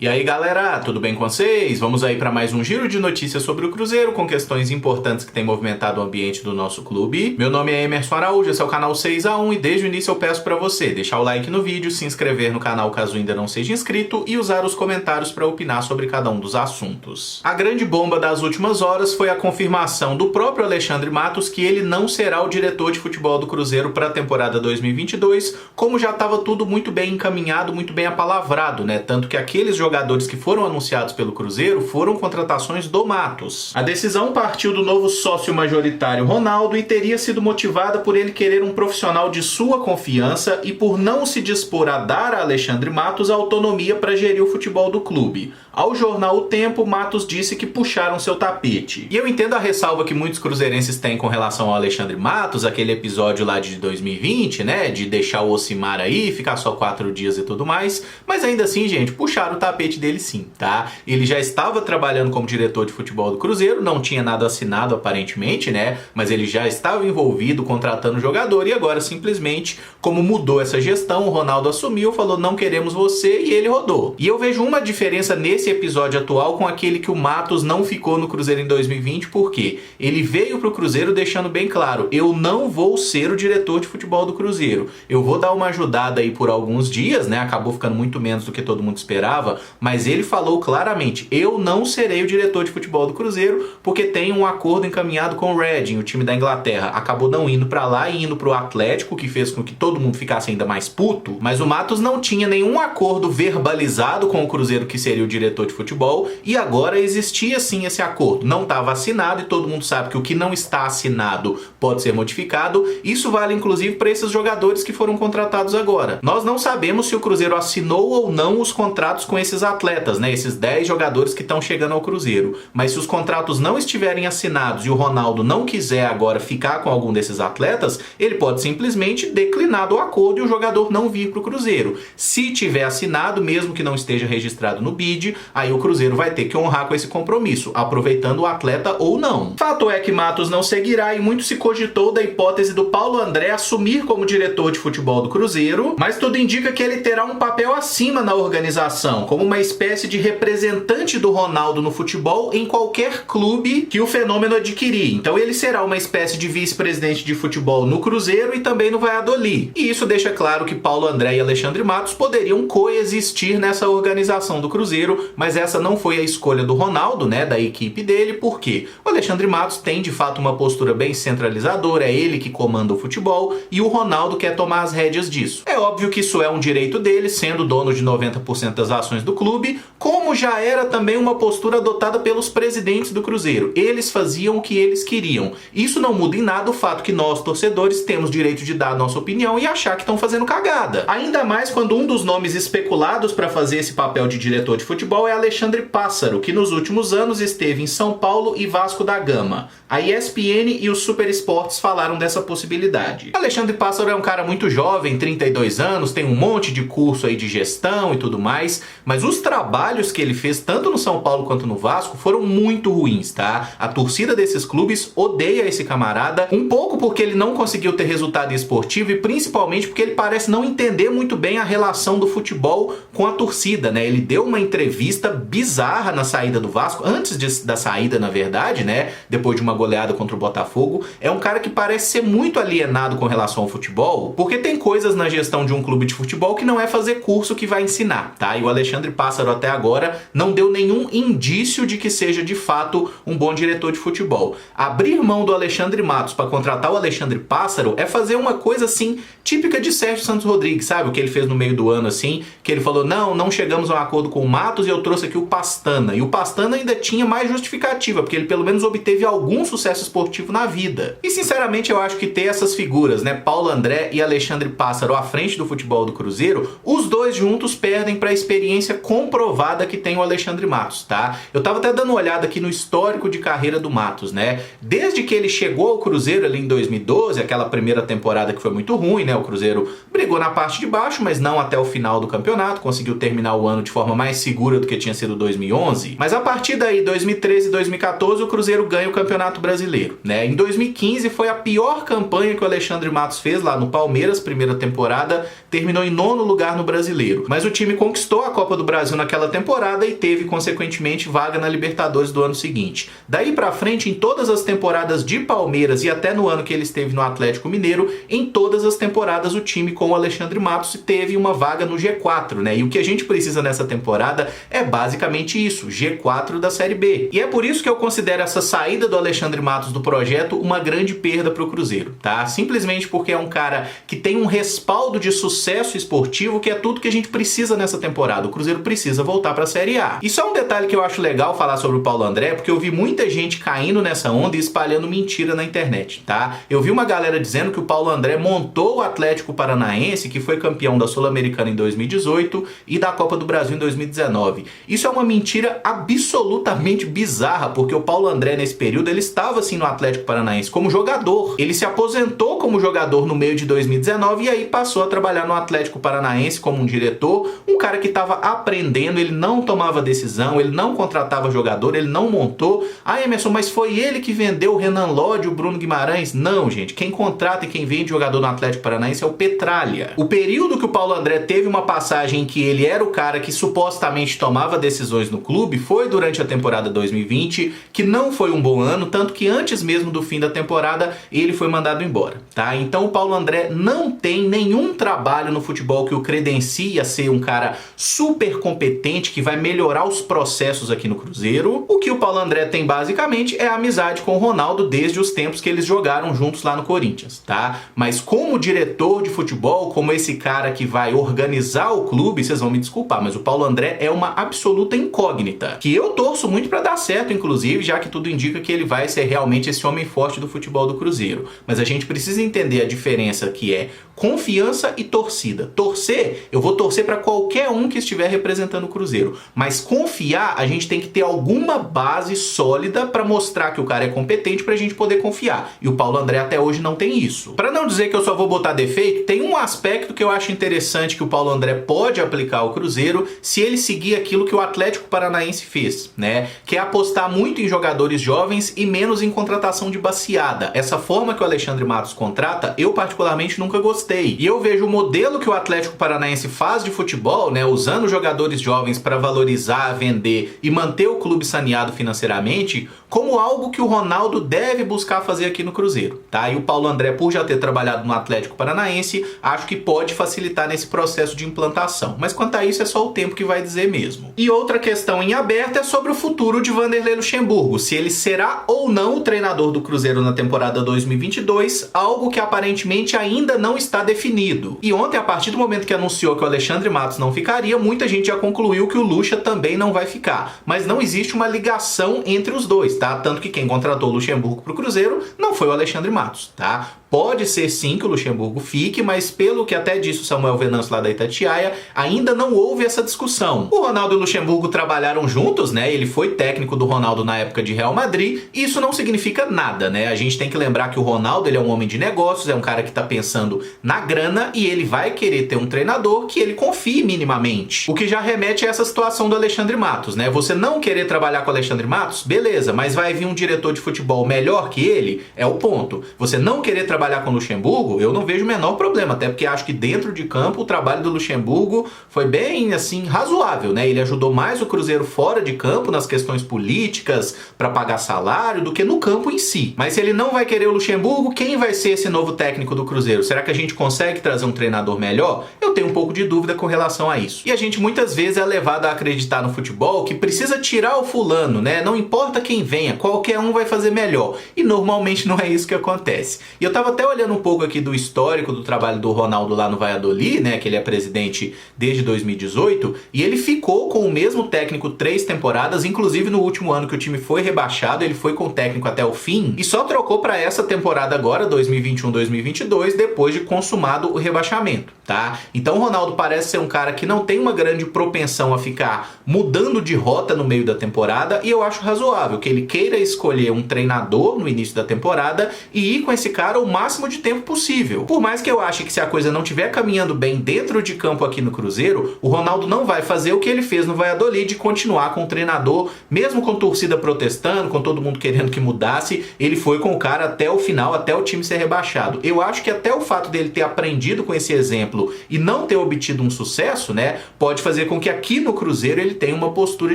E aí galera, tudo bem com vocês? Vamos aí para mais um giro de notícias sobre o Cruzeiro com questões importantes que têm movimentado o ambiente do nosso clube. Meu nome é Emerson Araújo, esse é o canal 6x1 e desde o início eu peço para você deixar o like no vídeo, se inscrever no canal caso ainda não seja inscrito e usar os comentários para opinar sobre cada um dos assuntos. A grande bomba das últimas horas foi a confirmação do próprio Alexandre Matos que ele não será o diretor de futebol do Cruzeiro para a temporada 2022, como já estava tudo muito bem encaminhado, muito bem apalavrado, né? Tanto que aqueles jogadores que foram anunciados pelo Cruzeiro foram contratações do Matos. A decisão partiu do novo sócio majoritário Ronaldo e teria sido motivada por ele querer um profissional de sua confiança e por não se dispor a dar a Alexandre Matos a autonomia para gerir o futebol do clube. Ao jornal O Tempo, Matos disse que puxaram seu tapete. E eu entendo a ressalva que muitos cruzeirenses têm com relação ao Alexandre Matos, aquele episódio lá de 2020, né, de deixar o Ocimar aí, ficar só 4 dias e tudo mais, mas ainda assim, gente, puxaram o tapete dele sim, tá? Ele já estava trabalhando como diretor de futebol do Cruzeiro, não tinha nada assinado aparentemente, né, mas ele já estava envolvido contratando jogador e agora simplesmente, como mudou essa gestão, o Ronaldo assumiu, falou não queremos você e ele rodou. E eu vejo uma diferença nesse episódio atual com aquele que o Matos não ficou no Cruzeiro em 2020, porque ele veio pro Cruzeiro deixando bem claro, eu não vou ser o diretor de futebol do Cruzeiro, eu vou dar uma ajudada aí por alguns dias, né, acabou ficando muito menos do que todo mundo esperava, mas ele falou claramente, eu não serei o diretor de futebol do Cruzeiro, porque tem um acordo encaminhado com o Reading, o time da Inglaterra, acabou não indo pra lá e indo pro Atlético, que fez com que todo mundo ficasse ainda mais puto, mas o Matos não tinha nenhum acordo verbalizado com o Cruzeiro que seria o diretor de futebol, e agora existia sim esse acordo, não estava assinado e todo mundo sabe que o que não está assinado pode ser modificado, isso vale inclusive para esses jogadores que foram contratados agora. Nós não sabemos se o Cruzeiro assinou ou não os contratos com esses atletas, né, esses 10 jogadores que estão chegando ao Cruzeiro, mas se os contratos não estiverem assinados e o Ronaldo não quiser agora ficar com algum desses atletas, ele pode simplesmente declinar do acordo e o jogador não vir para o Cruzeiro. Se tiver assinado, mesmo que não esteja registrado no BID, aí o Cruzeiro vai ter que honrar com esse compromisso, aproveitando o atleta ou não. Fato é que Matos não seguirá e muito se cogitou da hipótese do Paulo André assumir como diretor de futebol do Cruzeiro, mas tudo indica que ele terá um papel acima na organização, como uma espécie de representante do Ronaldo no futebol em qualquer clube que o fenômeno adquirir. Então ele será uma espécie de vice-presidente de futebol no Cruzeiro e também no Valladolid. E isso deixa claro que Paulo André e Alexandre Matos poderiam coexistir nessa organização do Cruzeiro, mas essa não foi a escolha do Ronaldo, né, da equipe dele, porque o Alexandre Matos tem de fato uma postura bem centralizadora, é ele que comanda o futebol e o Ronaldo quer tomar as rédeas disso. É óbvio que isso é um direito dele, sendo dono de 90% das ações do clube, como já era também uma postura adotada pelos presidentes do Cruzeiro. Eles faziam o que eles queriam. Isso não muda em nada o fato que nós, torcedores, temos direito de dar a nossa opinião e achar que estão fazendo cagada. Ainda mais quando um dos nomes especulados para fazer esse papel de diretor de futebol é Alexandre Pássaro, que nos últimos anos esteve em São Paulo e Vasco da Gama. A ESPN e o Super Esportes falaram dessa possibilidade. Alexandre Pássaro é um cara muito jovem, 32 anos, tem um monte de curso aí de gestão e tudo mais, mas os trabalhos que ele fez tanto no São Paulo quanto no Vasco foram muito ruins, tá? A torcida desses clubes odeia esse camarada, um pouco porque ele não conseguiu ter resultado esportivo e principalmente porque ele parece não entender muito bem a relação do futebol com a torcida, né? Ele deu uma entrevista bizarra na saída do Vasco, antes da saída, na verdade, né? Depois de uma goleada contra o Botafogo. É um cara que parece ser muito alienado com relação ao futebol, porque tem coisas na gestão de um clube de futebol que não é fazer curso que vai ensinar, tá? E o Alexandre Pássaro até agora não deu nenhum indício de que seja de fato um bom diretor de futebol. Abrir mão do Alexandre Matos para contratar o Alexandre Pássaro é fazer uma coisa assim, típica de Sérgio Santos Rodrigues, sabe? O que ele fez no meio do ano assim, que ele falou, não chegamos a um acordo com o Matos e eu trouxe aqui o Pastana. E o Pastana ainda tinha mais justificativa, porque ele pelo menos obteve algum sucesso esportivo na vida. E sinceramente eu acho que ter essas figuras, né, Paulo André e Alexandre Pássaro à frente do futebol do Cruzeiro, os dois juntos perdem para a experiência comprovada que tem o Alexandre Matos, tá? Eu tava até dando uma olhada aqui no histórico de carreira do Matos, né? Desde que ele chegou ao Cruzeiro ali em 2012, aquela primeira temporada que foi muito ruim, né? O Cruzeiro brigou na parte de baixo, mas não até o final do campeonato, conseguiu terminar o ano de forma mais segura do que tinha sido 2011. Mas a partir daí, 2013 e 2014, o Cruzeiro ganha o Campeonato Brasileiro, né? Em 2015 foi a pior campanha que o Alexandre Matos fez lá no Palmeiras, primeira temporada, terminou em 9º lugar no Brasileiro. Mas o time conquistou a Copa do Brasil naquela temporada e teve, consequentemente, vaga na Libertadores do ano seguinte. Daí pra frente, em todas as temporadas de Palmeiras e até no ano que ele esteve no Atlético Mineiro, em todas as temporadas o time com o Alexandre Matos teve uma vaga no G4, né? E o que a gente precisa nessa temporada é basicamente isso, G4 da Série B. E é por isso que eu considero essa saída do Alexandre Matos do projeto uma grande perda pro Cruzeiro, tá? Simplesmente porque é um cara que tem um respaldo de sucesso esportivo que é tudo que a gente precisa nessa temporada. O Cruzeiro precisa voltar pra Série A. Isso é um detalhe que eu acho legal falar sobre o Paulo André, porque eu vi muita gente caindo nessa onda e espalhando mentira na internet, tá? Eu vi uma galera dizendo que o Paulo André montou o Atlético Paranaense, que foi campeão da Sul-Americana em 2018 e da Copa do Brasil em 2019. Isso é uma mentira absolutamente bizarra, porque o Paulo André nesse período ele estava assim no Atlético Paranaense como jogador. Ele se aposentou como jogador no meio de 2019 e aí passou a trabalhar no Atlético Paranaense como um diretor, um cara que estava aprendendo, ele não tomava decisão, ele não contratava jogador, ele não montou. Ah, Emerson, mas foi ele que vendeu o Renan Lodge, o Bruno Guimarães? Não, gente, quem contrata e quem vende jogador no Atlético Paranaense é o Petralha. O período que o Paulo André teve uma passagem em que ele era o cara que supostamente tomava decisões no clube foi durante a temporada 2020, que não foi um bom ano, tanto que antes mesmo do fim da temporada ele foi mandado embora, tá? Então o Paulo André não tem nenhum trabalho no futebol que o credencie a ser um cara super competente que vai melhorar os processos aqui no Cruzeiro. O que o Paulo André tem basicamente é a amizade com o Ronaldo desde os tempos que eles jogaram juntos lá no Corinthians, tá? Mas como diretor de futebol, como esse cara que vai organizar o clube, vocês vão me desculpar, mas o Paulo André é uma absoluta incógnita, que eu torço muito pra dar certo, inclusive, já que tudo indica que ele vai ser realmente esse homem forte do futebol do Cruzeiro. Mas a gente precisa entender a diferença que é confiança e torcida. Torcer, eu vou torcer pra qualquer um que estiver representando o Cruzeiro, mas confiar, a gente tem que ter alguma base sólida pra mostrar que o cara é competente pra gente poder confiar. E o Paulo André até hoje não tem isso. Pra não dizer que eu só vou botar defeito, tem um aspecto que eu acho interessante que o Paulo André pode aplicar ao Cruzeiro se ele seguir aquilo que o Atlético Paranaense fez, né? Que é apostar muito em jogadores jovens e menos em contratação de baciada. Essa forma que o Alexandre Matos contrata, eu particularmente nunca gostei. E eu vejo o modelo que o Atlético Paranaense faz de futebol, né? Usando jogadores jovens para valorizar, vender e manter o clube saneado financeiramente, como algo que o Ronaldo deve buscar fazer aqui no Cruzeiro, tá? E o Paulo André, por já ter trabalhado no Atlético Paranaense, acho que pode facilitar nesse processo de implantação. Mas quanto a isso é só o tempo que vai dizer mesmo. E outra questão em aberto é sobre o futuro de Vanderlei Luxemburgo, se ele será ou não o treinador do Cruzeiro na temporada 2022, algo que aparentemente ainda não está definido. E ontem, a partir do momento que anunciou que o Alexandre Matos não ficaria, muita gente já concluiu que o Luxa também não vai ficar. Mas não existe uma ligação entre os dois, tá? Tanto que quem contratou o Luxemburgo pro Cruzeiro não foi o Alexandre Matos, tá? Pode ser sim que o Luxemburgo fique, mas pelo que até disse o Samuel Venâncio lá da Itatiaia, ainda não houve essa discussão. O Ronaldo e o Luxemburgo trabalharam juntos, né? Ele foi técnico do Ronaldo na época de Real Madrid, e isso não significa nada, né? A gente tem que lembrar que o Ronaldo, ele é um homem de negócios, é um cara que tá pensando na grana e ele vai querer ter um treinador que ele confie minimamente. O que já remete a essa situação do Alexandre Matos, né? Você não querer trabalhar com o Alexandre Matos, beleza, mas vai vir um diretor de futebol melhor que ele, é o ponto. Você não querer trabalhar com o Luxemburgo, eu não vejo o menor problema, até porque acho que dentro de campo o trabalho do Luxemburgo foi bem, assim, razoável, né? Ele ajudou mais o Cruzeiro fora de campo nas questões políticas, para pagar salário, do que no campo em si. Mas se ele não vai querer o Luxemburgo, quem vai ser esse novo técnico do Cruzeiro? Será que a gente consegue trazer um treinador melhor? Eu tenho um pouco de dúvida com relação a isso. E a gente muitas vezes é levado a acreditar no futebol que precisa tirar o fulano, né? Não importa quem venha, qualquer um vai fazer melhor. E normalmente não é isso que acontece. E eu tava até olhando um pouco aqui do histórico do trabalho do Ronaldo lá no Valladolid, né, que ele é presidente desde 2018, e ele ficou com o mesmo técnico 3 temporadas, inclusive no último ano que o time foi rebaixado, ele foi com o técnico até o fim, e só trocou para essa temporada agora, 2021-2022, depois de consumado o rebaixamento, tá? Então o Ronaldo parece ser um cara que não tem uma grande propensão a ficar mudando de rota no meio da temporada, e eu acho razoável que ele queira escolher um treinador no início da temporada e ir com esse cara o máximo de tempo possível. Por mais que eu ache que se a coisa não estiver caminhando bem dentro de campo aqui no Cruzeiro, o Ronaldo não vai fazer o que ele fez no Valladolid de continuar com o treinador, mesmo com torcida protestando, com todo mundo querendo que mudasse, ele foi com o cara até o final, até o time ser rebaixado. Eu acho que até o fato dele ter aprendido com esse exemplo e não ter obtido um sucesso, né, pode fazer com que aqui no Cruzeiro ele tenha uma postura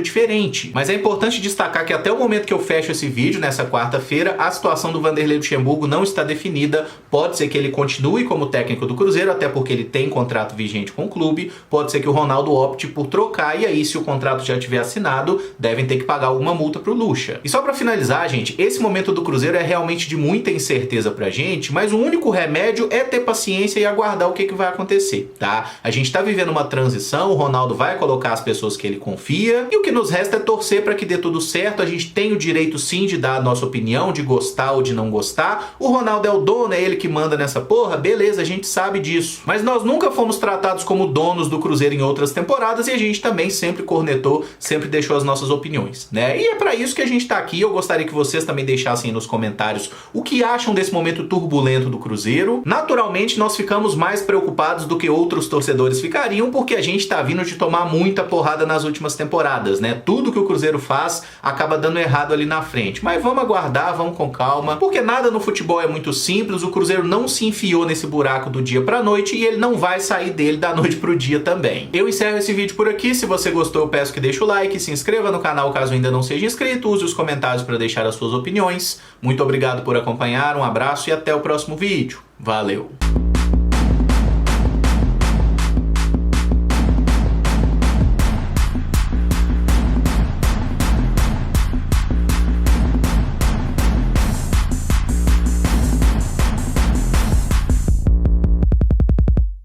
diferente. Mas é importante destacar que até o momento que eu fecho esse vídeo, nessa quarta-feira, a situação do Vanderlei Luxemburgo não está definida. Pode ser que ele continue como técnico do Cruzeiro, até porque ele tem contrato vigente com o clube. Pode ser que o Ronaldo opte por trocar, e aí, se o contrato já tiver assinado, devem ter que pagar alguma multa pro Luxa. E só pra finalizar, gente, esse momento do Cruzeiro é realmente de muita incerteza pra gente, mas o único remédio é ter paciência e aguardar o que vai acontecer, tá? A gente tá vivendo uma transição, o Ronaldo vai colocar as pessoas que ele confia, e o que nos resta é torcer pra que dê tudo certo. A gente tem o direito sim de dar a nossa opinião, de gostar ou de não gostar. O Ronaldo é o dono, é ele que manda nessa porra, beleza, a gente sabe disso. Mas nós nunca fomos tratados como donos do Cruzeiro em outras temporadas, e a gente também sempre cornetou, sempre deixou as nossas opiniões, né? E é pra isso que a gente tá aqui. Eu gostaria que vocês também deixassem nos comentários o que acham desse momento turbulento do Cruzeiro. Naturalmente, nós ficamos mais preocupados do que outros torcedores ficariam, porque a gente tá vindo de tomar muita porrada nas últimas temporadas, né? Tudo que o Cruzeiro faz acaba dando errado ali na frente. Mas vamos aguardar, vamos com calma, porque nada no futebol é muito simples. O Cruzeiro não se enfiou nesse buraco do dia pra noite e ele não vai sair dele da noite pro dia também. Eu encerro esse vídeo por aqui. Se você gostou, eu peço que deixe o like, se inscreva no canal caso ainda não seja inscrito, use os comentários para deixar as suas opiniões. Muito obrigado por acompanhar, um abraço e até o próximo vídeo. Valeu!